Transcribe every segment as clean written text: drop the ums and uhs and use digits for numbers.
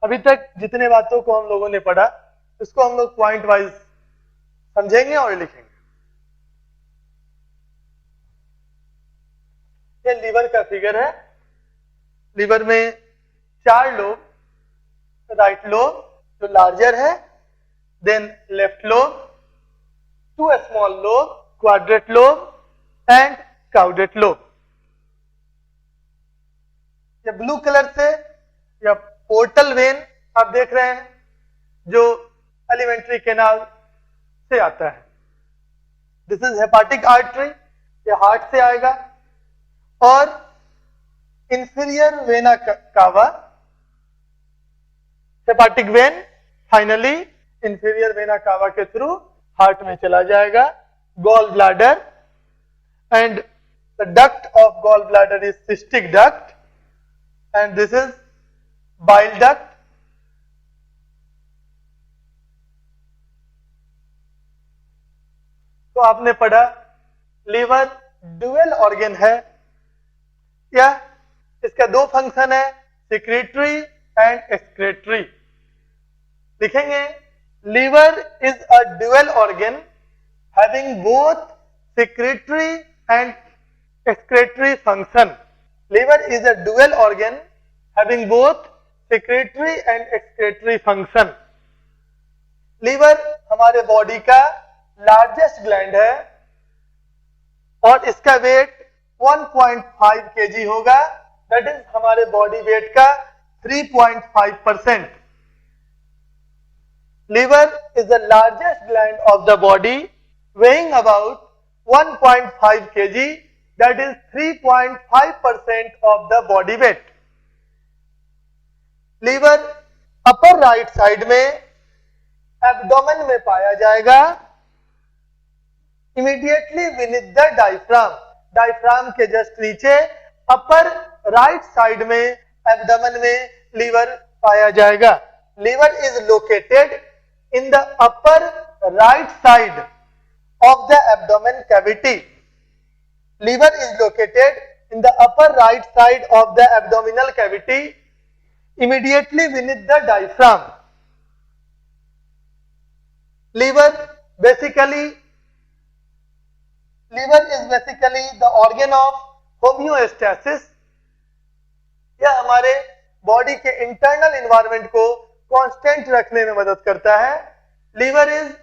अभी तक जितने बातों को हम लोगों ने पढ़ा इसको हम लोग पॉइंट वाइज समझेंगे और लिखेंगे। ये लीवर का फिगर है। लीवर में 4 लोब, राइट लोब जो लार्जर है, then left lobe, 2 small lobe, quadrate lobe and caudate lobe. ये ब्लू कलर से या पोर्टल वेन आप देख रहे हैं जो एलिमेंट्री कैनाल से आता है। दिस इज हेपाटिक आर्टरी, ये हार्ट से आएगा। और inferior vena cava, hepatic vein finally inferior vena cava के थ्रू हार्ट में चला जाएगा। Gall bladder and the duct of gall bladder is cystic duct and this is bile duct. तो आपने पढ़ा लीवर ड्यूअल ऑर्गन है, या इसका 2 फंक्शन है, सिक्रेटरी एंड एक्सक्रेटरी। लिखेंगे liver is a dual organ having both secretory and excretory function. Liver is a dual organ having both secretory and excretory function. Liver हमारे body का largest gland है और इसका वेट 1.5 kg होगा, that is हमारे body weight का 3.5%। Liver is the largest gland of the body weighing about 1.5 kg, that is 3.5% of the body weight. Liver upper right side में abdomen में पाया जाएगा, immediately beneath the diaphragm. Diaphragm के just नीचे upper right side में abdomen में liver पाया जाएगा। Liver is located in the upper right side of the abdomen cavity. Liver is located in the upper right side of the abdominal cavity immediately beneath the diaphragm. Liver is basically the organ of homeostasis. यह हमारे body के internal environment को constant रखने में मदद करता है। Liver is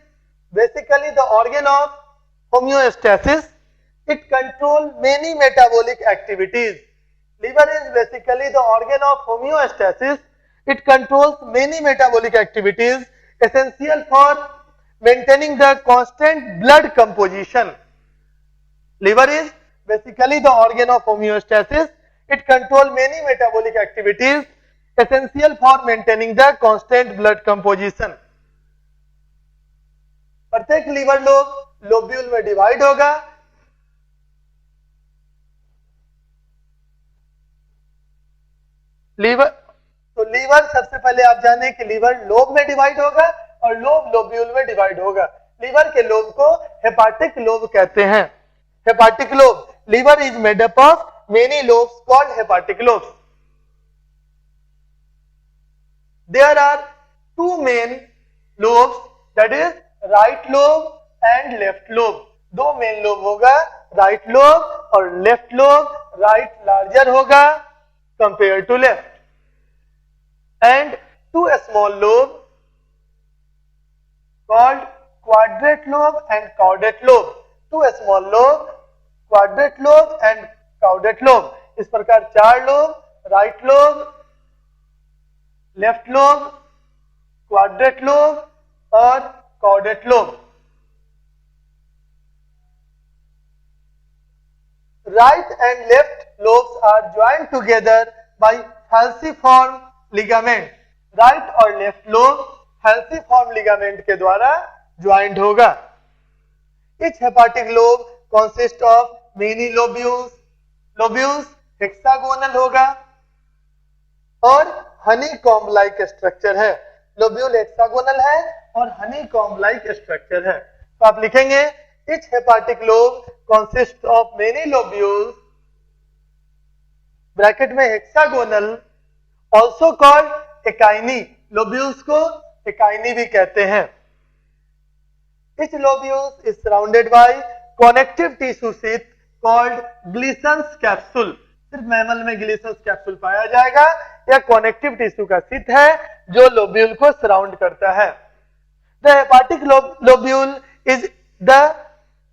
basically the organ of homeostasis. It controls many metabolic activities. Liver is basically the organ of homeostasis. It controls many metabolic activities essential for maintaining the constant blood composition. Liver is basically the organ of homeostasis. It controls many metabolic activities essential for maintaining the constant blood composition. प्रत्येक liver lobe lobule में divide होगा। Liver सबसे पहले आप जाने कि liver lobe में divide होगा और लोब लोब्यूल में डिवाइड होगा। लीवर के लोब को हेपाटिक लोब कहते हैं। Hepatic lobe, liver is made up of many lobes called hepatic lobes. There are 2 main lobes, that is right lobe and left lobe. 2 main lobe होगा, right lobe और left lobe. Right larger होगा compare to left and 2 small lobe called quadrate lobe and caudate lobe. 2 small lobe, quadrate lobe and caudate lobe. इस प्रकार 4 lobe, right lobe, left lobe, quadrate lobe और caudate lobe. Right and left lobes are joined together by falciform ligament. Right और left lobe falciform ligament के द्वारा joined होगा। Each hepatic lobe consists of many lobules. Lobules hexagonal होगा और honeycomb like structure है। Lobule hexagonal है और honeycomb like structure है। तो आप लिखेंगे each hepatic lobe consists of many lobules, bracket में hexagonal, also called echini. Lobules को एकाइनी भी कहते हैं। Each lobule is surrounded by connective tissue sheath called Gleason's capsule। सिर्फ मैमल में ग्लीसन्स कैप्सूल पाया जाएगा। यह कनेक्टिव टिश्यू का शीथ है जो लोब्यूल को सराउंड करता है। The hepatic lobule is the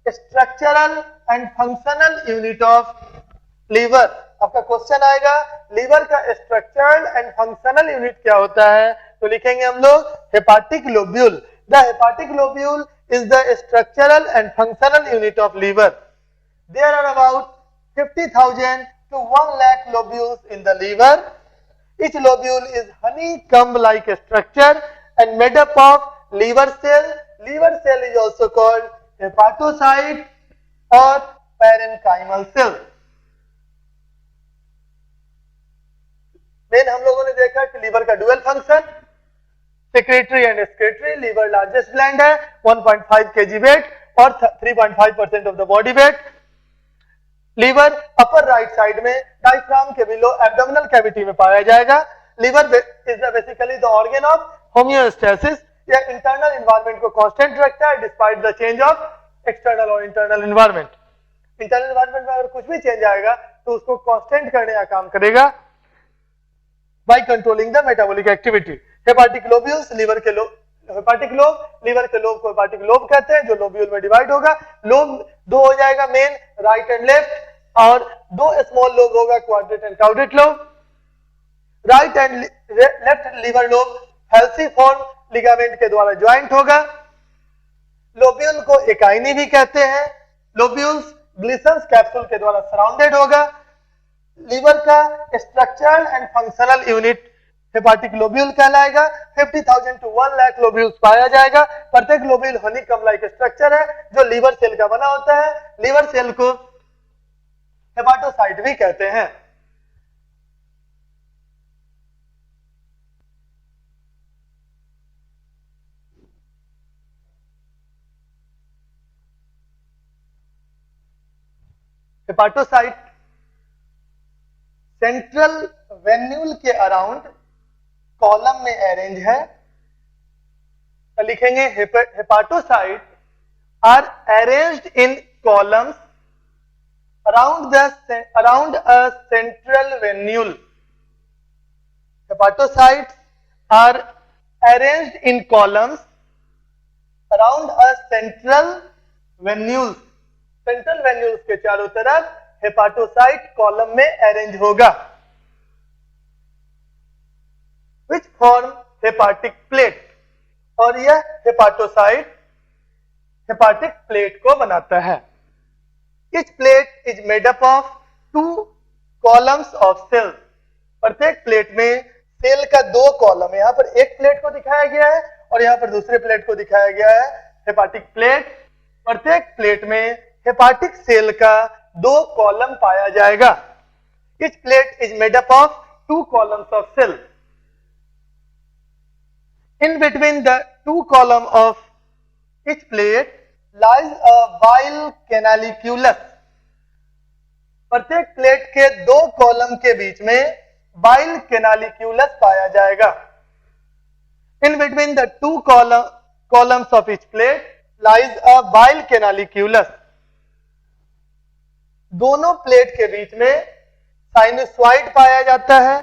structural and functional unit of liver. आपका क्वेश्चन आएगा लीवर का स्ट्रक्चरल एंड फंक्शनल यूनिट क्या होता है, तो लिखेंगे हम लोग hepatic lobule. The hepatic lobule is the structural and functional unit of liver. There are about 50,000 to 1 lakh lobules in the liver. Each lobule is honeycomb-like structure and made up of liver cell. Liver cell is also called hepatocyte or parenchymal cell. मेन हम लोगों ने देखा कि liver का dual function, secretory and excretory. Liver largest gland है, 1.5 kg weight और 3.5% of the body weight. Liver upper right side में डायफ्राम के बिलो एब्डोमिनल कैविटी में पाया जाएगा। Liver is basically the organ of homeostasis. यह इंटरनल एनवायरनमेंट को constant रखता है despite the change of external और इंटरनल एनवायरनमेंट। इंटरनल एनवायरनमेंट में अगर कुछ भी चेंज आएगा तो उसको कांस्टेंट करने का काम करेगा by controlling the metabolic activity. Hepatic lobules hepatic lobe, liver के लोब को हेपाटिक लोब कहते हैं जो लोब्यूल में डिवाइड होगा। लोब दो हो जाएगा, मेन राइट एंड लेफ्ट, और दो स्मॉल लोब होगा, quadrate and caudate lobe. Right and left liver lobe falciform ligament के द्वारा ज्वाइंट होगा। लोब्यूल को एकाइनी भी कहते हैं। लोब्यूल्स ग्लीसन्स कैप्सूल के द्वारा सराउंडेड होगा। लीवर का structural and functional unit hepatic lobule कहलाएगा। 50,000 to 1 lakh लोब्यूल्स पाया जाएगा। प्रत्येक लोब्यूल हनीकॉम्ब लाइक स्ट्रक्चर है जो लीवर सेल का बना होता है। लीवर सेल को हेपाटोसाइट भी कहते हैं। हेपाटोसाइट सेंट्रल वेन्यूल के अराउंड कॉलम में अरेंज है। तो लिखेंगे hepatocyte are arranged in columns around a central venule. Hepatocytes are arranged in columns around a central venule. Central venules के चारों तरफ हेपाटोसाइट कॉलम में अरेंज होगा। which form hepatic plate, और यह हेपाटोसाइट हेपाटिक प्लेट को बनाता है। Each plate is made up of 2 columns of cells। प्रत्येक प्लेट में सेल का 2 कॉलम, यहां पर एक प्लेट को दिखाया गया है और यहां पर दूसरे प्लेट को दिखाया गया है हेपाटिक प्लेट। प्रत्येक प्लेट में हेपाटिक सेल का 2 कॉलम पाया जाएगा। Each plate is made up of 2 columns of cells। In between the 2 columns of each plate lies a bile canaliculus। प्रत्येक प्लेट के 2 कॉलम के बीच में बाइल कैनालिक्यूलस पाया जाएगा। In between the 2 columns of each plate lies a bile canaliculus। दोनों plate के बीच में sinusoid पाया जाता है।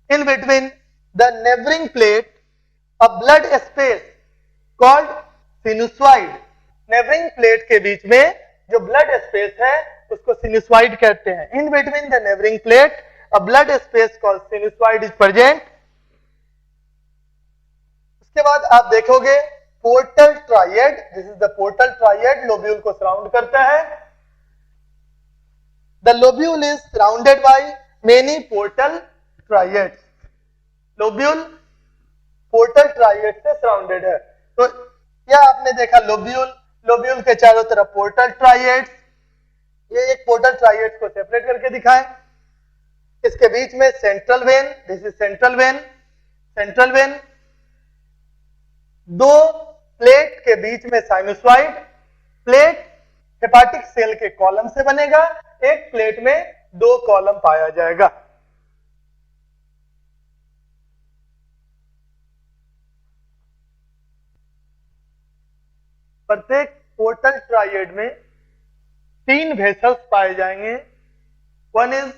In between the neighboring plate a blood space called sinusoid। neighboring plate के बीच में जो blood space है उसको sinusoid कहते हैं। In between the neighboring plate a blood space called sinusoid is present। उसके बाद आप देखोगे portal triad। this is the portal triad, lobule को सराउंड करता है। the lobule is surrounded by many portal triads. Lobule portal triad से surrounded है। तो क्या आपने देखा लोब्यूल के चारों तरफ पोर्टल ट्राइएड्स। ये एक पोर्टल ट्राइएड्स को सेपरेट करके दिखाएं। इसके बीच में central when, this is central vein. 2 plate के बीच में साइनोसॉइड प्लेट हेपाटिक सेल के कॉलम से बनेगा, एक प्लेट में 2 कॉलम पाया जाएगा। प्रत्येक पोर्टल ट्रायड में 3 वेसल्स पाए जाएंगे। One is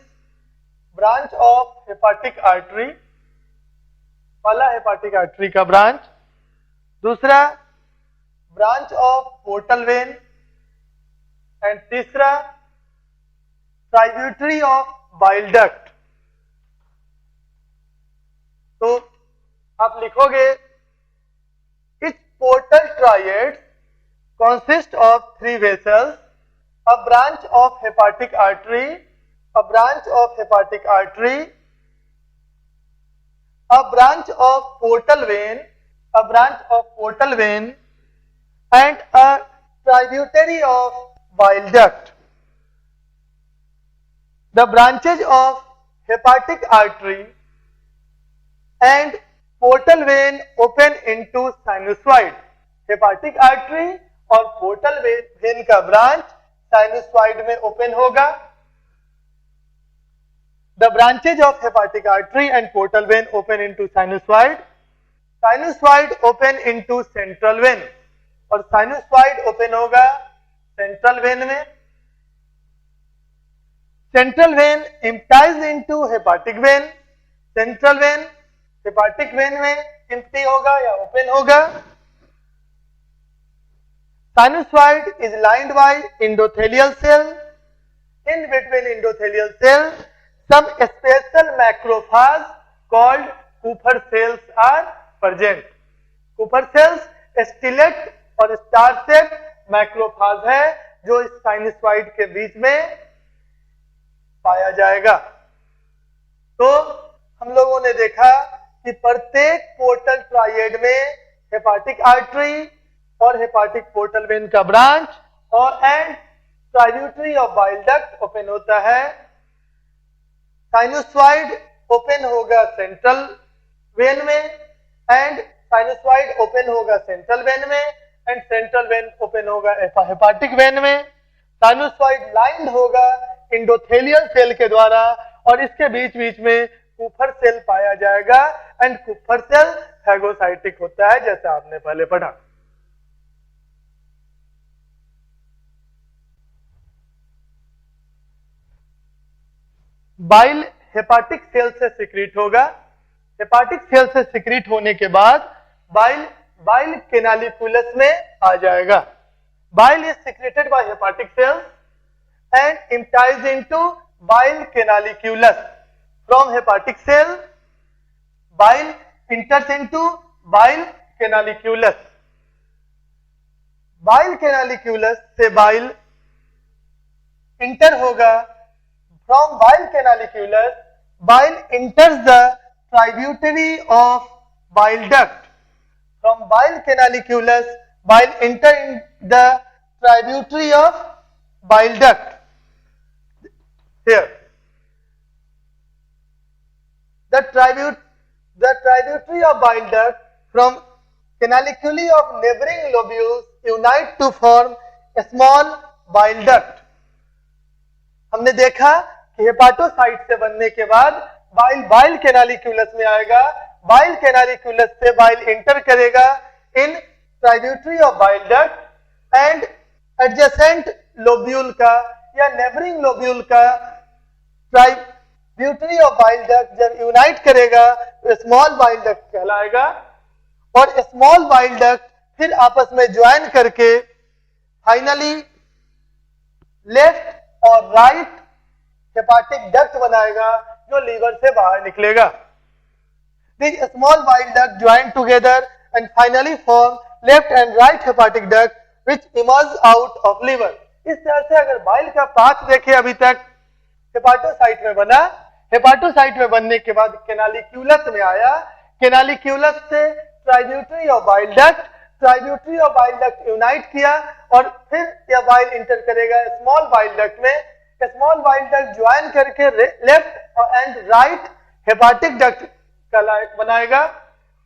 branch of hepatic artery, पहला हेपाटिक आर्टरी का ब्रांच, दूसरा branch of portal vein and तीसरा ट्राइब्यूटरी ऑफ बाइल डक्ट। तो आप लिखोगे etch portal triad consist of 3 vessels, a branch of hepatic artery, a branch of hepatic artery, a branch of portal vein, a branch of portal vein, and a tributary of bile duct. The branches of hepatic artery and portal vein open into sinusoid. Hepatic artery और portal vein का branch sinusoid में open होगा। The branches of hepatic artery and portal vein open into sinusoid, sinusoid open into central vein और sinusoid open होगा central vein में। Central vein empties into hepatic vein, central vein hepatic vein में empty होगा या open होगा। Sinusoid is lined by endothelial cell. In between endothelial cell, some special macrophage called Kupffer cells are present. Kupffer cells stellate और star set macrophage है जो इस sinusoid के बीच में पाया जाएगा। तो हम लोगों ने देखा कि प्रत्येक पोर्टल ट्रायड में हेपाटिक आर्टरी और हेपाटिक पोर्टल वेन का ब्रांच और and tributary of bile duct open होता है। साइनोसॉइड ओपन होगा सेंट्रल वेन में एंड साइनोसॉइड ओपन होगा सेंट्रल वेन में एंड सेंट्रल वेन ओपन होगा हेपाटिक वेन में। साइनोसॉइड लाइंड होगा एंडोथेलियल सेल के द्वारा और इसके बीच बीच में कुफर सेल पाया जाएगा एंड कुफर सेल फैगोसाइटिक होता है जैसा आपने पहले पढ़ा। बाइल हेपाटिक सेल से सिक्रीट होगा। हेपाटिक सेल से सिक्रीट होने के बाद बाइल कैनालिकुलस में आ जाएगा। Bile is secreted by hepatic cells and empties into bile canaliculus. From hepatic cell bile enters into bile canaliculus. Bile canaliculus से बाइल इंटर होगा। From bile canaliculus, bile enters the tributary of bile duct. From bile canaliculus, bile enter in the tributary of bile duct. Here, the tributary of bile duct from canaliculi of neighboring lobules unite to form a small bile duct. हमने देखा कि हेपाटोसाइट से बनने के बाद bile canaliculus में आएगा। Bile canaliculus से बाइल एंटर करेगा in tributary of bile duct and adjacent lobule का या नेबरिंग लोब्यूल का ट्राइब्यूटरी ऑफ बाइल डक्ट जब यूनाइट करेगा तो स्मॉल बाइल डक्ट कहलाएगा और स्मॉल बाइल डक्ट फिर आपस में ज्वाइन करके फाइनली लेफ्ट और राइट हेपाटिक डक्ट बनाएगा जो लीवर से बाहर निकलेगा। These small bile duct join together and finally form left and right hepatic duct which emerge out of liver. इस तरह से अगर बाइल का पाथ देखें अभी तक हेपाटोसाइट में बना, हेपाटोसाइट में बनने के बाद कैनालिक्यूलस में आया, कैनालिक्यूलस से tributary of bile duct, tributary of bile duct unite किया और फिर यह बाइल इंटर करेगा स्मॉल बाइल डक्ट में। स्मॉल बाइल डक्ट ज्वाइन करके left and right hepatic duct बनाएगा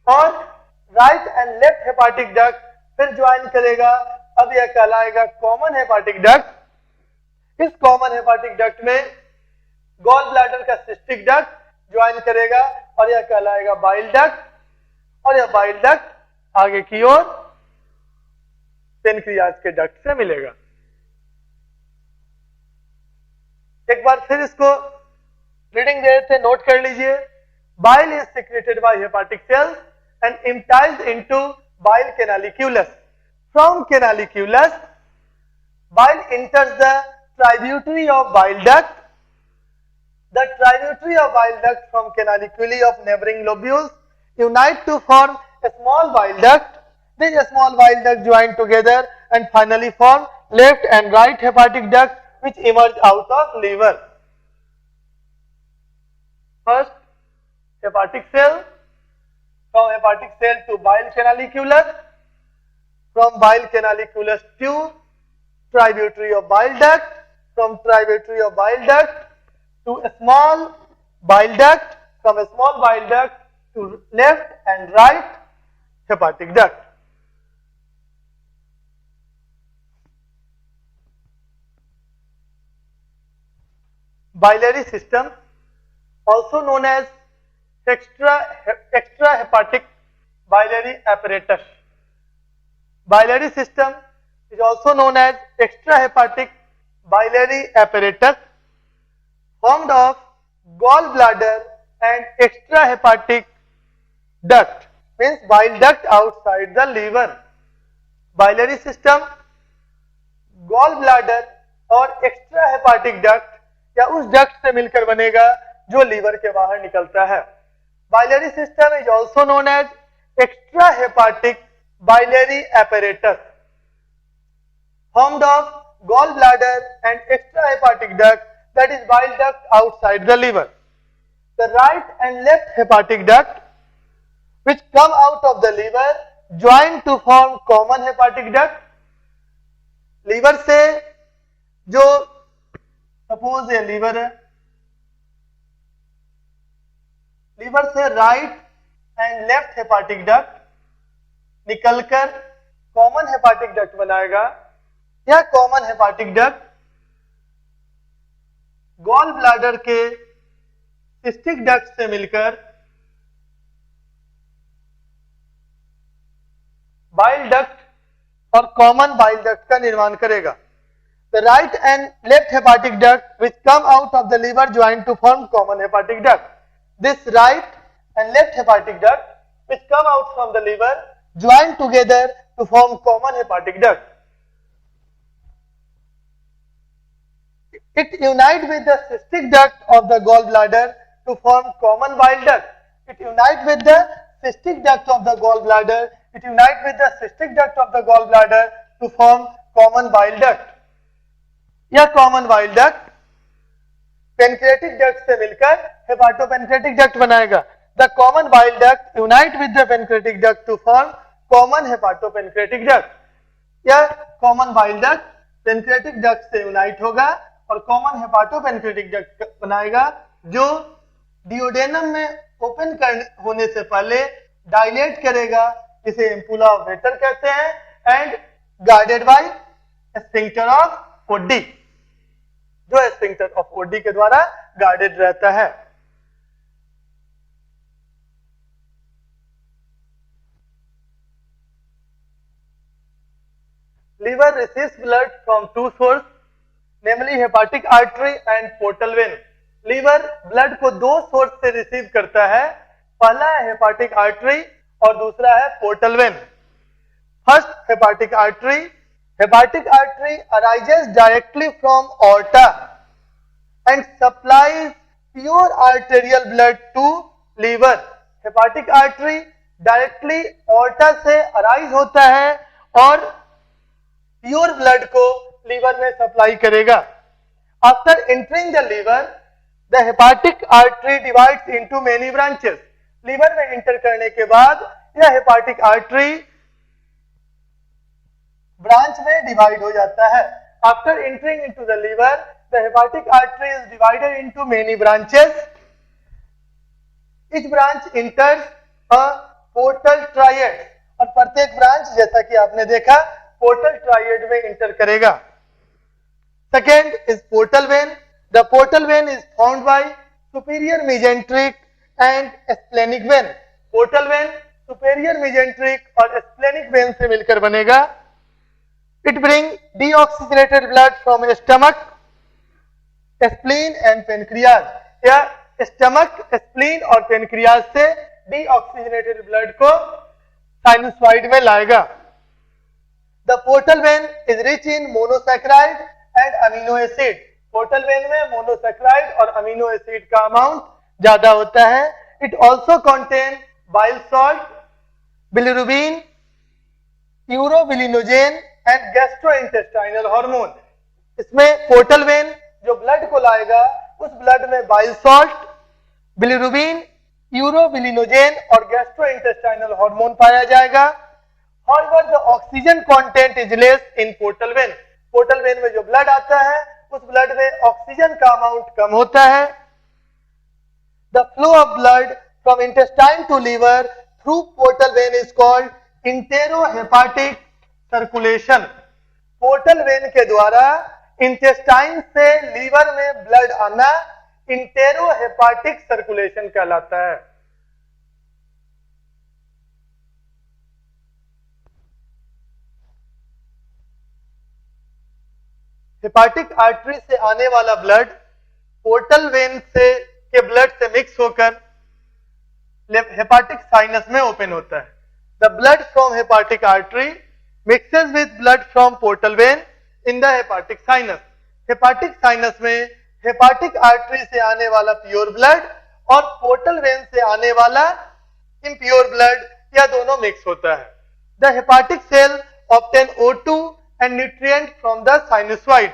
और right and left hepatic duct फिर ज्वाइन करेगा अब यह कहलाएगा कॉमन हेपाटिक डक्ट। इस कॉमन हेपाटिक डक्ट में गॉल ब्लैडर का सिस्टिक डक्ट ज्वाइन करेगा और यह कहलाएगा बाइल डक्ट, और यह बाइल डक्ट आगे की ओर पेनक्रियाज के डक्ट से मिलेगा। एक बार फिर इसको रीडिंग दे देते, नोट कर लीजिए। Bile is secreted by hepatic cells and emptied into bile canaliculus. From canaliculus bile enters the tributary of bile duct. The tributary of bile duct from canaliculi of neighboring lobules unite to form a small bile duct. These small bile duct join together and finally form left and right hepatic duct which emerge out of liver. First, hepatic cell, from hepatic cell to bile canaliculus, from bile canaliculus to tributary of bile duct, from tributary of bile duct to a small bile duct, from a small bile duct to left and right hepatic duct. Biliary system, also known as extrahepatic biliary apparatus. Biliary system is also known as extrahepatic biliary apparatus, formed of gallbladder and extrahepatic duct, means bile duct outside the liver. Biliary system, gallbladder और extrahepatic duct या उस duct से मिलकर बनेगा जो liver के बाहर निकलता है। Biliary system is also known as extrahepatic biliary apparatus, formed of gallbladder and extrahepatic duct, that is bile duct outside the liver. The right and left hepatic duct which come out of the liver join to form common hepatic duct. Liver से जो suppose ये liver है, liver से right and left hepatic duct निकलकर common hepatic duct बनाएगा। यह common hepatic duct gall bladder के cystic duct से मिलकर बाइल डक्ट और कॉमन बाइल डक्ट का निर्माण करेगा। The right and left hepatic duct which come out of the liver join to form common hepatic duct. This right and left hepatic duct which come out from the liver join together to form common hepatic duct. It unite with the cystic duct of the gallbladder to form common bile duct. It unite with the cystic duct of the gallbladder. It unite with the cystic duct of the gallbladder to form common bile duct. यह common bile duct pancreatic duct से मिलकर hepatopancreatic duct बनाएगा। The common bile duct unite with the pancreatic duct to form common hepatopancreatic duct. यह common bile duct pancreatic duct से unite होगा और common hepatopancreatic duct बनाएगा, जो डिओडेनम में ओपन होने से पहले डायलेट करेगा, इसे एम्पुला ऑफ वेटर कहते हैं, and guarded by sphincter of OD, जो स्फिंक्टर ऑफ ओडी के द्वारा गार्डेड रहता है। Liver receives blood from two sources, namely hepatic artery and portal vein. Liver blood को दो सोर्स से रिसीव करता है, पहला है हेपाटिक आर्टरी और दूसरा है portal vein. First hepatic artery, hepatic artery arises directly from aorta and supplies pure arterial blood to liver. Hepatic artery directly aorta से arise होता है और pure blood को liver में सप्लाई करेगा। After entering the liver, the hepatic artery divides into many branches. liver में enter करने के बाद यह hepatic artery ब्रांच में डिवाइड हो जाता है। After entering into the liver, the hepatic artery is divided into many branches. Each branch enters a portal triad, और प्रत्येक ब्रांच, जैसा कि आपने देखा, पोर्टल ट्राइएड में इंटर करेगा। Second is portal vein. The portal vein is found by superior mesenteric and splenic vein. Portal vein superior mesenteric और splenic vein से मिलकर बनेगा। It bring deoxygenated blood from stomach, spleen and pancreas. या stomach, spleen और pancreas से deoxygenated blood को sinusoid में लाएगा। The portal vein is rich in monosaccharide and amino acid. Portal vein में मोनोसैकेराइड और अमीनो एसिड का अमाउंट ज्यादा होता है। It also contain bile salt, bilirubin, urobilinogen and gastrointestinal hormone. इसमें पोर्टल वेन जो ब्लड को लाएगा उस ब्लड में बाइल सॉल्ट, बिलिरुबिन, यूरोबिलिनोजेन और गैस्ट्रोइंटेस्टाइनल हार्मोन पाया जाएगा। However, the oxygen content is less in portal vein. Portal vein में जो ब्लड आता है उस ब्लड में ऑक्सीजन का अमाउंट कम होता है। The flow of blood from intestine to liver through portal vein is called enterohepatic circulation. Portal vein के द्वारा इंटेस्टाइन से लीवर में ब्लड आना इंटेरोहेपाटिक सर्कुलेशन कहलाता है। हेपाटिक आर्टरी से आने वाला ब्लड पोर्टल वेन से के ब्लड से मिक्स होकर हेपाटिक साइनस में ओपन होता है। The blood from hepatic artery mixes with blood from portal vein in the hepatic sinus. Hepatic sinus में हेपाटिक आर्टरी से आने वाला प्योर ब्लड और पोर्टल वेन से आने वाला इम्प्योर ब्लड या दोनों मिक्स होता है। The hepatic cell obtain O2 and nutrient from the sinusoid.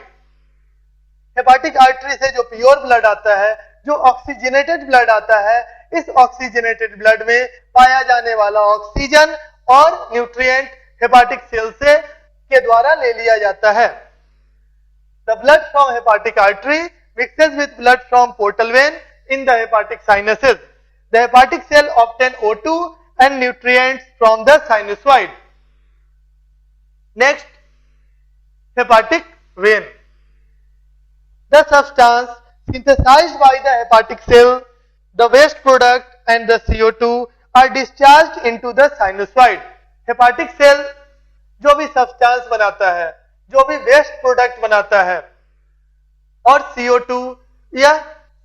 Hepatic artery से जो प्योर ब्लड आता है, जो ऑक्सीजनेटेड ब्लड आता है, इस ऑक्सीजनेटेड ब्लड में पाया जाने वाला ऑक्सीजन और न्यूट्रिएंट हेपाटिक सेल से के द्वारा ले लिया जाता है। The blood from hepatic artery mixes with blood from portal vein in the hepatic sinuses. The hepatic cell obtain O2 and nutrients from the sinusoid. Next, hepatic vein. The substance synthesized by the hepatic cell, the waste product and the CO2 are discharged into the sinusoid. Hepatic cell जो भी substance बनाता है, जो भी waste product बनाता है और CO2 या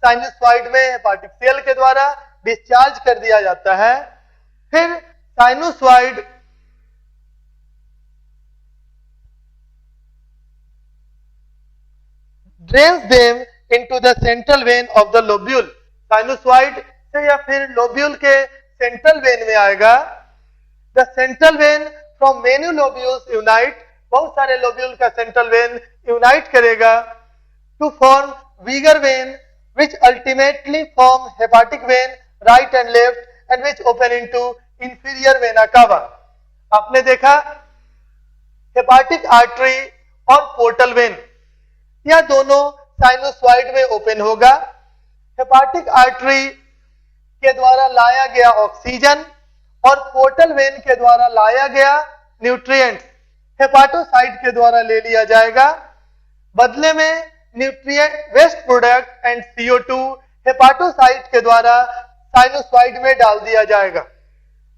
साइनोसॉइड में हेपाटिक सेल के द्वारा डिस्चार्ज कर दिया जाता है। फिर sinusoid drains them into the central vein of the lobule. Sinusoid से या फिर लोब्यूल के सेंट्रल वेन में आएगा। The central vein from many lobules unite, बहुत सारे लोब्यूल का सेंट्रल वेन यूनाइट करेगा to form bigger vein which ultimately form hepatic vein right and left and which open into inferior vena cava. आपने देखा hepatic artery और portal when यह दोनों sinusoid में ओपन होगा। हेपाटिक आर्टरी के द्वारा लाया गया ऑक्सीजन और पोर्टल वेन के द्वारा लाया गया न्यूट्रिएंट्स हेपाटोसाइट के द्वारा ले लिया जाएगा। बदले में nutrient waste product and CO2 hepatocyte के द्वारा साइनोसॉइड में डाल दिया जाएगा।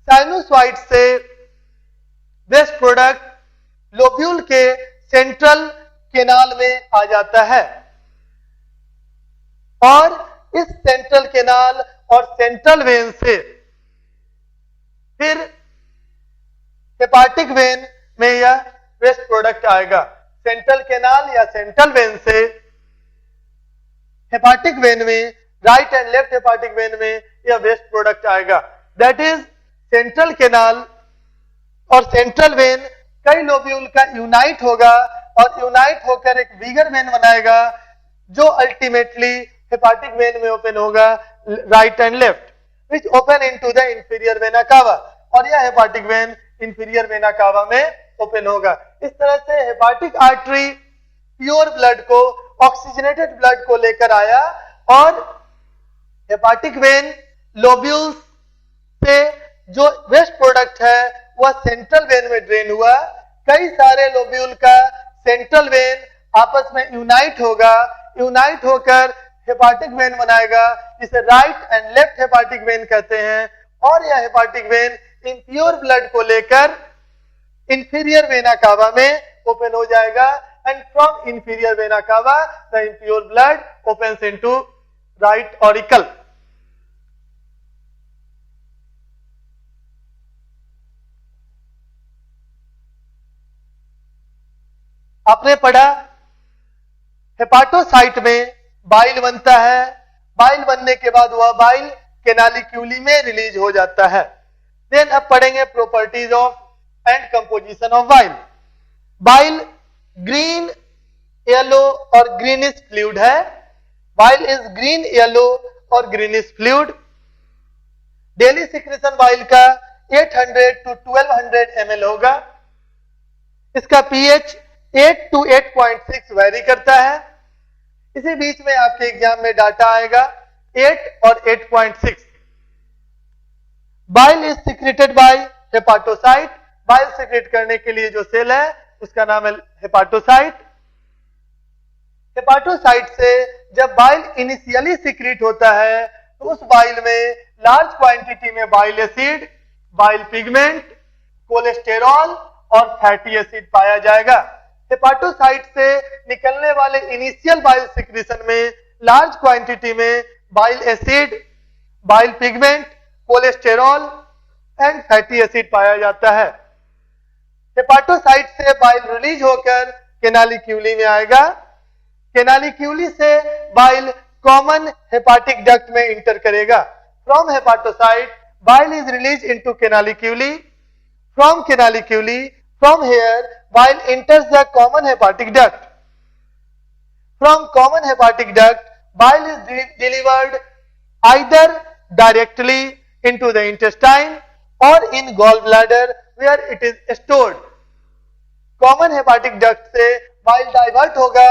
साइनोसॉइड से वेस्ट प्रोडक्ट लोब्यूल के सेंट्रल केनाल में आ जाता है और इस सेंट्रल केनाल और सेंट्रल वेन से फिर हेपाटिक वेन में यह वेस्ट प्रोडक्ट आएगा। सेंट्रल केनाल या सेंट्रल वेन से हेपाटिक वेन में, right and left hepatic vein में यह वेस्ट प्रोडक्ट आएगा। दैट इज सेंट्रल केनाल और सेंट्रल वेन कई लोब्यूल का यूनाइट होगा और यूनाइट होकर एक बिगर वेन बनाएगा जो अल्टीमेटली हेपाटिक वेन में ओपन होगा right and left, which open into the inferior vena कावा, और यह हेपाटिक वेन इंफीरियर वेना कावा में ओपन होगा। इस तरह से हेपाटिक आर्टरी प्योर ब्लड को, ऑक्सीजनेटेड ब्लड को लेकर आया और हेपाटिक वेन लोब्यूल्स से जो वेस्ट प्रोडक्ट है वह सेंट्रल वेन में ड्रेन हुआ। कई सारे लोब्यूल का सेंट्रल वेन आपस में यूनाइट होगा, यूनाइट होकर हेपाटिक वेन बनाएगा, जिसे right and left hepatic when कहते हैं। और यह हेपाटिक वेन इम्प्योर ब्लड को लेकर इंफीरियर वेना कावा में ओपन हो जाएगा, and from inferior vena cava the impure blood opens into right auricle. आपने पढ़ा हेपाटोसाइट में बाइल बनता है, बाइल बनने के बाद वह बाइल कैनालिक्यूली में रिलीज हो जाता है। देन अब पढ़ेंगे properties of and composition of bile. Bile green, yellow और ग्रीनिश फ्लूइड है। बाइल इज ग्रीन, येलो और greenish fluid. Daily secretion bile का 800 to 1200 ml होगा। इसका पीएच 8 to 8.6 वेरी करता है। इसी बीच में आपके एग्जाम में डाटा आएगा 8 और 8.6। Bile is secreted by hepatocyte. Bile secrete करने के लिए जो सेल है उसका नाम है हेपाटोसाइट। हेपाटोसाइट से जब बाइल इनिशियली सिक्रेट होता है तो उस बाइल में लार्ज क्वांटिटी में bile acid, bile pigment, cholesterol और फैटी एसिड पाया जाएगा। हेपाटोसाइट से निकलने वाले इनिशियल बाइल सिक्रीशन में लार्ज क्वांटिटी में bile acid, bile pigment, cholesterol and fatty acid पाया जाता है। हेपाटोसाइट से बाइल रिलीज होकर कैनालिक्यूली में आएगा। कैनालिक्यूली से बाइल कॉमन हेपाटिक डक्ट में इंटर करेगा। From hepatocyte bile is release into canaliculi. From canaliculi, from here bile enters the common hepatic duct. From common hepatic duct bile is delivered either directly into the intestine or in gallbladder where it is stored. Common hepatic duct से bile divert होगा,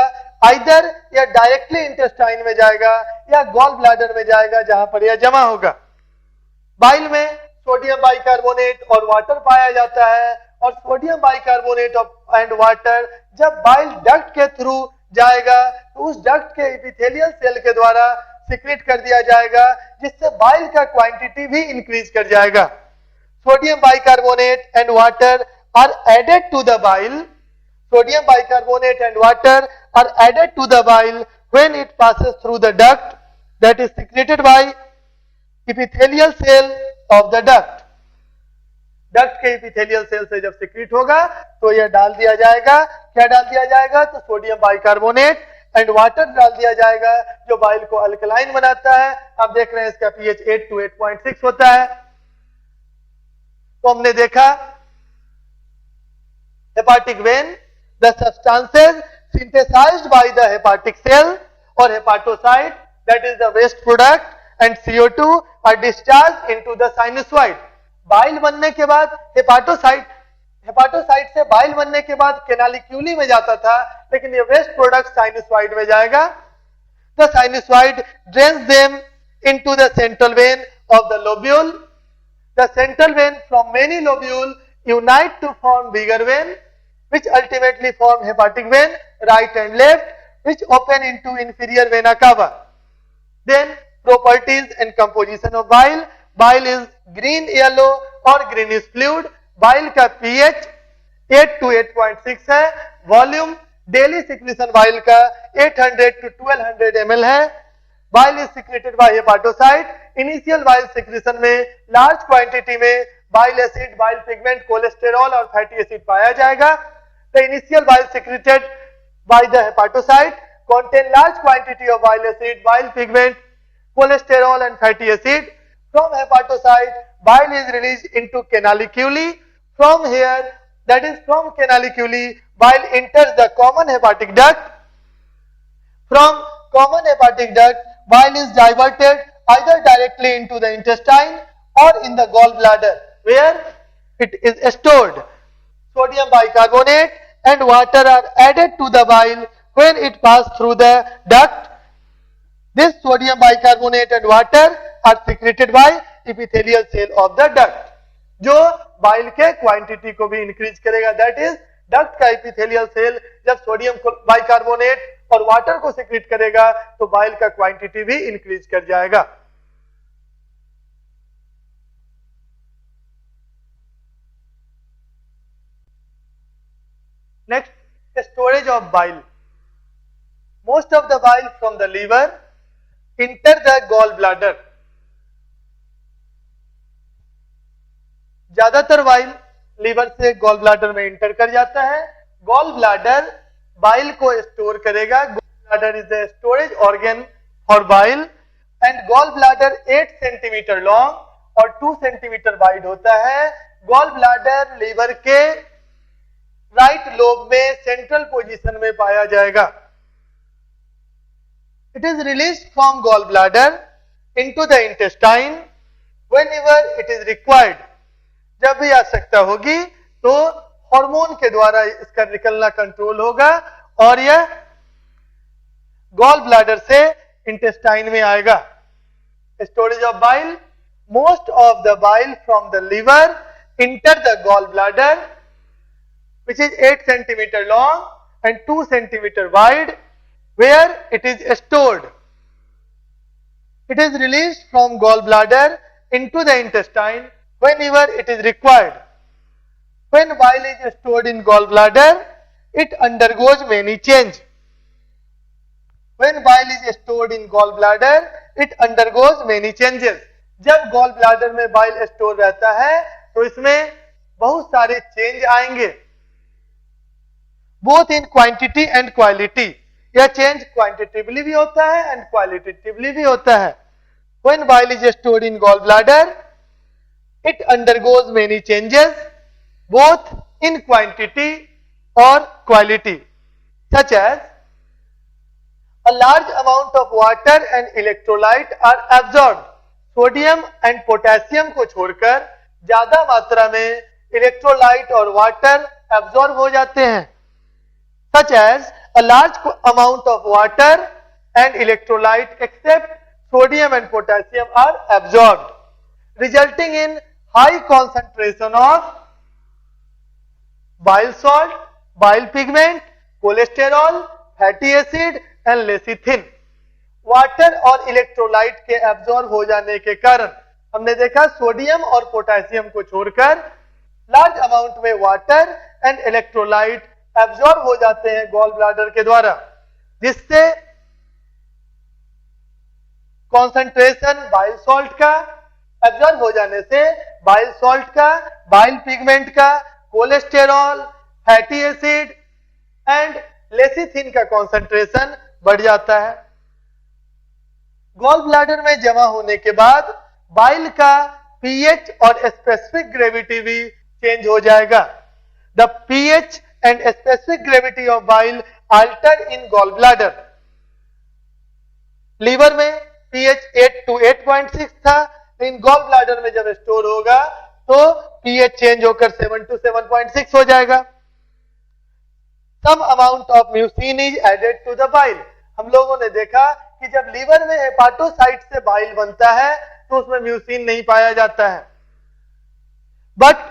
either या directly intestine में जाएगा या gallbladder में जाएगा जहां पर यह जमा होगा। बाइल में सोडियम बाइकार्बोनेट और वाटर पाया जाता है, और सोडियम बाइकार्बोनेट एंड वाटर जब बाइल डक्ट के थ्रू जाएगा तो उस डक्ट के एपिथेलियल सेल के द्वारा सिक्रेट कर दिया जाएगा, जिससे बाइल का क्वांटिटी भी इंक्रीज कर जाएगा। Sodium bicarbonate and water are added to the bile. Sodium bicarbonate and water are added to the bile when it passes through the duct that is secreted by epithelial cell of the duct. Duct के epithelial cell से जब secrete होगा तो यह डाल दिया जाएगा। क्या डाल दिया जाएगा? तो सोडियम बाइकार्बोनेट एंड वाटर डाल दिया जाएगा, जो बाइल को अल्कलाइन बनाता है। आप देख रहे हैं इसका पीएच 8 to 8.6 होता है। तो हमने देखा hepatic vein, the substances synthesised by the hepatic cell और hepatocyte that is the waste product and CO2 are discharge into the sinusoid. Bile बनने के बाद हेपाटोसाइट से बाइल बनने के बाद कैनालिक्यूली में जाता था, लेकिन ये वेस्ट प्रोडक्ट साइनसॉइड में जाएगा। The sinusoid drains them into the central vein of the lobule. The central vein from many lobule unite to form bigger vein which ultimately form hepatic vein right and left which open into inferior vena cava. Then properties and composition of bile. Bile is green, yellow और greenish fluid. Bile का pH 8 to 8.6 है। Volume daily secretion bile का 800 to 1200 ml है। Bile is secreted by hepatocyte. Initial bile secretion में large quantity में bile acid, bile pigment, cholesterol और fatty acid पाया जाएगा। The initial bile secreted by the hepatocyte contain large quantity of bile acid, bile pigment, cholesterol and fatty acid. From hepatocyte, bile is released into canaliculi. From here, that is from canaliculi, bile enters the common hepatic duct. From common hepatic duct, bile is diverted either directly into the intestine or in the gallbladder, where it is stored. Sodium bicarbonate and water are added to the bile when it passes through the duct. This sodium bicarbonate and water are secreted by epithelial cell of the duct, जो bile के quantity को भी increase करेगा, that is duct का epithelial cell जब sodium bicarbonate और water को secrete करेगा तो बाइल का क्वांटिटी भी इंक्रीज कर जाएगा। Next, storage of bile. Most of the bile from the liver enter the gall bladder. ज्यादातर बाइल लीवर से गॉल ब्लैडर में इंटर कर जाता है। गॉल ब्लैडर बाइल को स्टोर करेगा। Gall bladder is the storage organ for bile and gall bladder 8 centimetre long और 2 centimetre wide होता है। गॉल ब्लैडर लीवर के राइट लोब में सेंट्रल पोजीशन में पाया जाएगा। It is released from gall bladder into the intestine whenever it is required. जब भी आवश्यकता होगी तो हार्मोन के द्वारा इसका निकलना कंट्रोल होगा और यह गॉल ब्लैडर से इंटेस्टाइन में आएगा। Storage of bile. Most of the bile from the liver enter the gall bladder which is 8 centimeter long and 2 centimeter wide, where it is stored. It is released from gallbladder into the intestine whenever it is required. When bile is stored in gallbladder, it undergoes many change. When bile is stored in gallbladder, it undergoes many changes. जब gallbladder में bile store रहता है तो इसमें बहुत सारे change आएंगे, both in quantity and quality. यह change quantitatively भी होता है and qualitatively भी होता है. When bile is stored in gallbladder, it undergoes many changes, both in quantity or quality, such as a large amount of water and electrolyte are absorbed. Sodium and potassium को छोड़कर ज्यादा मात्रा में electrolyte और water absorb हो जाते हैं। Such as a large amount of water and electrolyte except sodium and potassium are absorbed, resulting in high concentration of bile salt, bile pigment, cholesterol, fatty acid and lecithin. Water और electrolyte के absorb हो जाने के कारण हमने देखा sodium और potassium को छोड़कर लार्ज अमाउंट में वाटर एंड इलेक्ट्रोलाइट एब्जॉर्ब हो जाते हैं गॉल ब्लैडर के द्वारा, जिससे कंसंट्रेशन बाइल सॉल्ट का एब्जॉर्ब हो जाने से बाइल सॉल्ट का, बाइल पिगमेंट का, cholesterol, fatty acid and lecithin का कंसंट्रेशन बढ़ जाता है। गॉल ब्लैडर में जमा होने के बाद बाइल का पीएच और स्पेसिफिक ग्रेविटी भी चेंज हो जाएगा। The pH and specific gravity of bile altered in gallbladder. Liver में pH 8 to 8.6 था, इन गॉल ब्लैडर में जब स्टोर होगा तो pH चेंज होकर 7 to 7.6 हो जाएगा। Some amount of mucin is added to the bile. हम लोगों ने देखा कि जब लीवर में हेपाटोसाइट से बाइल बनता है तो उसमें म्यूसिन नहीं पाया जाता है, बट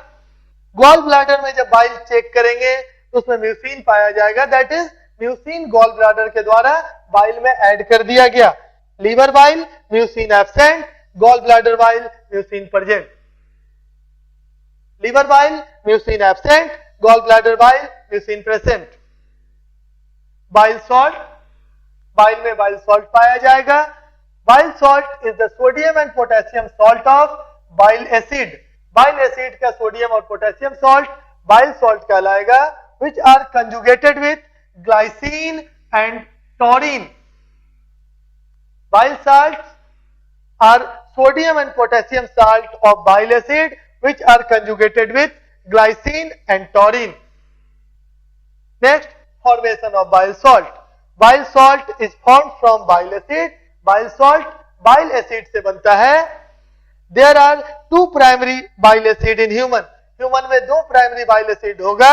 गॉल ब्लैडर में जब बाइल चेक करेंगे तो उसमें म्यूसिन पाया जाएगा। दैट इज म्यूसिन गॉल ब्लैडर के द्वारा बाइल में ऐड कर दिया गया। Liver bile mucin absent, gall bladder bile mucin present. Liver bile mucin absent, gall bladder bile mucin present. Bile salt, bile में बाइल सॉल्ट पाया जाएगा। Bile salt is the sodium and potassium salt of bile acid. Bile acid का sodium और potassium salt bile salt कहलाएगा, which are conjugated with glycine and taurine. Bile salts are sodium and potassium salt of bile acid which are conjugated with glycine and taurine. Next, formation of bile salt. Bile salt is formed from bile acid. Bile salt bile acid से बनता है। There are 2 primary bile acid in human. Human में 2 primary bile acid होगा,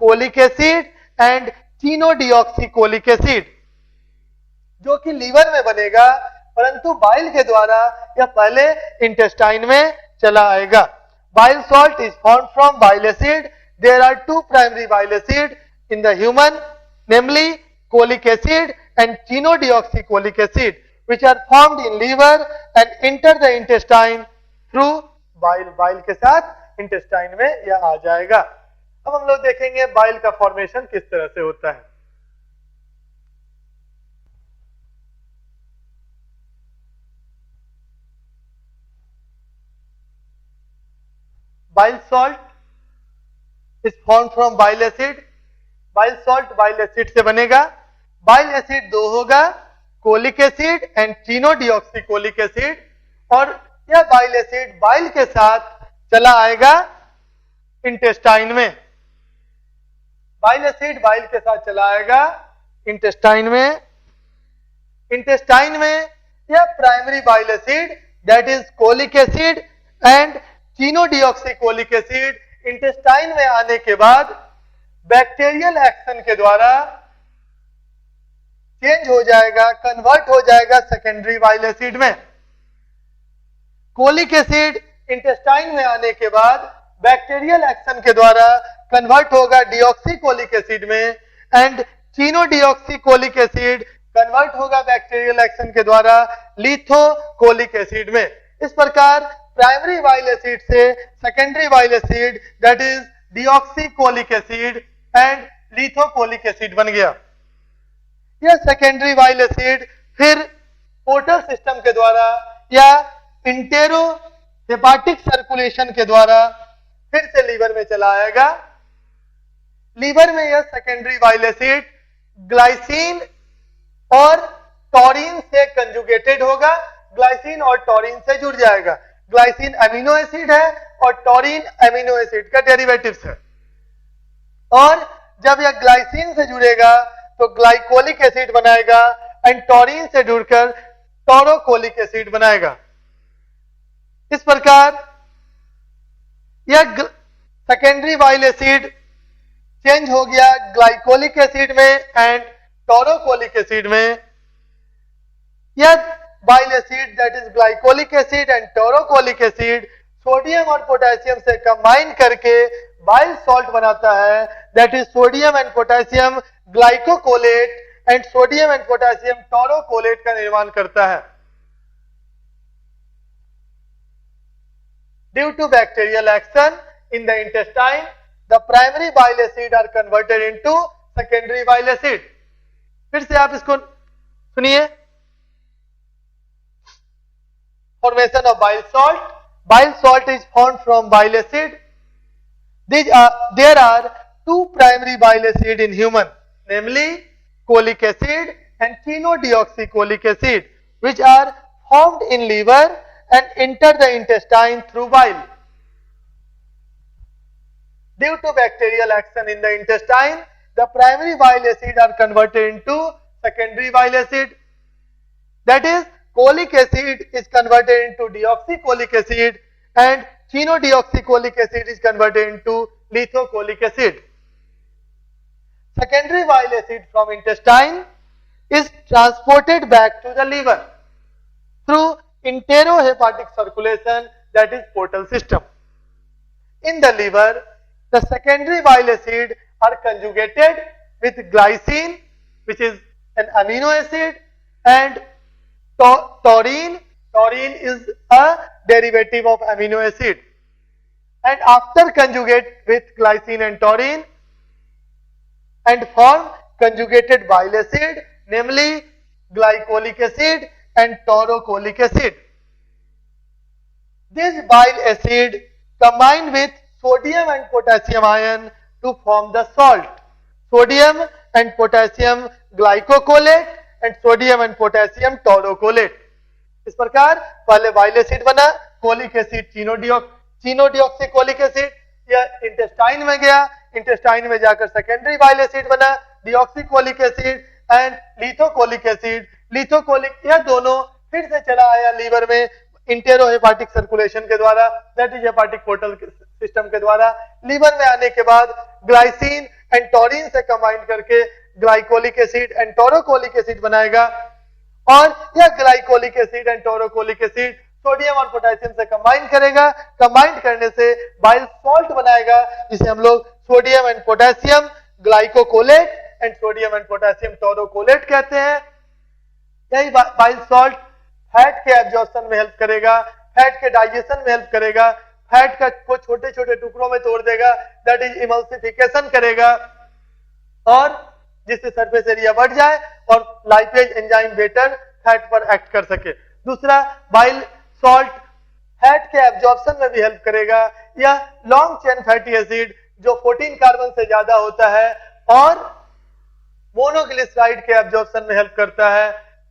colic acid and चिनोडिऑक्सीकोलिक acid, जो कि liver में बनेगा, परंतु बाइल के द्वारा यह पहले इंटेस्टाइन में चला आएगा। Bile salt is formed from bile acid there are two primary bile acid in the human, namely cholic acid and chenodeoxycholic acid, which are formed in liver and enter the intestine through bile. bile के साथ intestine में यह आ जाएगा. अब हम लोग देखेंगे bile का formation किस तरह से होता है. Bile salt is formed from bile acid. Bile salt bile acid से बनेगा. Bile acid दो होगा, colic acid and chenodeoxycholic acid, और यह बाइल एसिड बाइल के साथ चला आएगा इंटेस्टाइन में. बाइल एसिड बाइल के साथ चला आएगा इंटेस्टाइन में. इंटेस्टाइन में यह primary bile acid that is cholic acid and chenodeoxycholic acid intestine में आने के बाद बैक्टीरियल एक्शन के द्वारा चेंज हो जाएगा, कन्वर्ट हो जाएगा सेकेंडरी बाइल एसिड में. कोलिक एसिड इंटेस्टाइन में आने के बाद बैक्टीरियल एक्शन के द्वारा कन्वर्ट होगा डिऑक्सीकोलिक एसिड में, एंड चीनोडिऑक्सीकोलिक एसिड कन्वर्ट होगा बैक्टीरियल एक्शन के द्वारा लिथोकोलिक एसिड में. इस प्रकार प्राइमरी बाइल एसिड से secondary bile acid that is deoxycholic acid and lithocholic acid बन गया. यह सेकेंडरी बाइल एसिड फिर पोर्टल सिस्टम के द्वारा या इंटेरो हेपाटिक सर्कुलेशन के द्वारा फिर से लीवर में चला आएगा. लीवर में यह सेकेंडरी बाइल एसिड ग्लाइसिन और टॉरिन से कंजुगेटेड होगा. ग्लाइसिन और टॉरिन से जुड़ जाएगा. ग्लाइसिन अमीनो एसिड है और टॉरिन अमीनो एसिड का डेरिवेटिव्स है, और जब यह ग्लाइसिन से जुड़ेगा तो ग्लाइकोलिक एसिड बनाएगा एंड टॉरिन से जुड़कर टोरोकोलिक एसिड बनाएगा. इस प्रकार यह सेकेंडरी बाइल एसिड चेंज हो गया ग्लाइकोलिक एसिड में एंड टोरोकोलिक एसिड में. यह bile acid that is glycolic acid and taurocholic acid sodium और पोटेशियम से कंबाइन करके बाइल सॉल्ट बनाता है, that is sodium and potassium glycocholate and sodium and potassium taurocholate का निर्माण करता है. Due to bacterial action in the intestine, the primary bile acid are converted into secondary bile acid. फिर से आप इसको सुनिए. Formation of bile salt. Bile salt is formed from bile acid. There are two primary bile acid in human, namely cholic acid and chenodeoxycholic acid, which are formed in liver and enter the intestine through bile. Due to bacterial action in the intestine, the primary bile acid are converted into secondary bile acid. That is, cholic acid is converted into deoxycholic acid and chenodeoxycholic acid is converted into lithocholic acid. Secondary bile acid from intestine is transported back to the liver through enterohepatic circulation, that is portal system. In the liver, the secondary bile acid are conjugated with glycine, which is an amino acid, and taurine. Taurine is a derivative of amino acid. And after conjugate with glycine and taurine and form conjugated bile acid, namely glycolic acid and taurocholic acid. This bile acid combined with sodium and potassium ion to form the salt. Sodium and potassium glycocolate and sodium and potassium taurocolate. इस प्रकार पहले bile acid बना, cholic acid chenodeoxycholic acid, यह intestine में गया, intestine में जाकर secondary bile acid बना deoxycholic acid and lithocholic acid. Lithocholic यह दोनों फिर से चला आया लीवर में इंटेरोहेपाटिक सर्कुलेशन के द्वारा, that is hepatic portal system के द्वारा. लीवर में आने के बाद ग्लाइसिन एंड टॉरिन से कंबाइन करके glycolic acid and taurocholic acid बनाएगा, और यह glycolic acid and taurocholic acid sodium और पोटेशियम से कंबाइन करेगा. कंबाइन करने से बाइल सॉल्ट बनाएगा, जिसे हम लोग sodium and potassium glycocholate and sodium and potassium taurocholate कहते हैं। यही बाइल सॉल्ट फैट के एब्जॉर्प्शन में हेल्प करेगा, फैट के डाइजेशन में हेल्प करेगा, फैट को छोटे छोटे टुकड़ों में तोड़ देगा, दैट इज इमल्सिफिकेशन करेगा, और जिससे सरफेस एरिया बढ़ जाए और लाइपेज एंजाइम बेटर फैट पर एक्ट कर सके। दूसरा, बाइल सॉल्ट फैट के एब्जॉर्प्शन में भी हेल्प करेगा। यह लॉन्ग चेन फैटी एसिड जो 14 कार्बन से ज्यादा होता है और मोनोग्लिसराइड के एब्जॉर्प्शन में हेल्प करता है।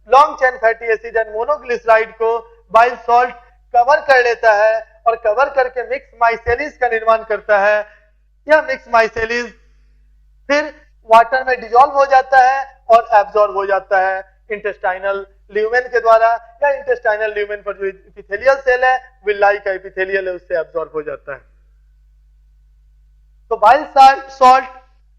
Long chain fatty acid and monoglyceride को बाइल सॉल्ट कवर कर लेता है और कवर करके मिक्स माइसेलिस का निर्माण करता है। यह मिक्स माइसेलिस फिर वाटर में डिजोल्व हो जाता है और एब्जॉर्ब हो जाता है इंटेस्टाइनल ल्यूमेन के द्वारा, या इंटेस्टाइनल ल्यूमेन पर जो एपिथेलियल सेल है, विलाई का एपिथेलियल है, उससे एब्जॉर्ब हो जाता है। तो बाइल सॉल्ट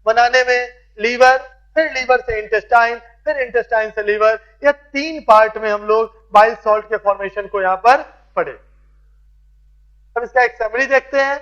बनाने में लीवर, फिर लीवर से इंटेस्टाइन, फिर इंटेस्टाइन से लीवर, यह 3 पार्ट में हम लोग बाइल सॉल्ट के फॉर्मेशन को यहां पर पढ़े। अब इसका एक समरी देखते हैं।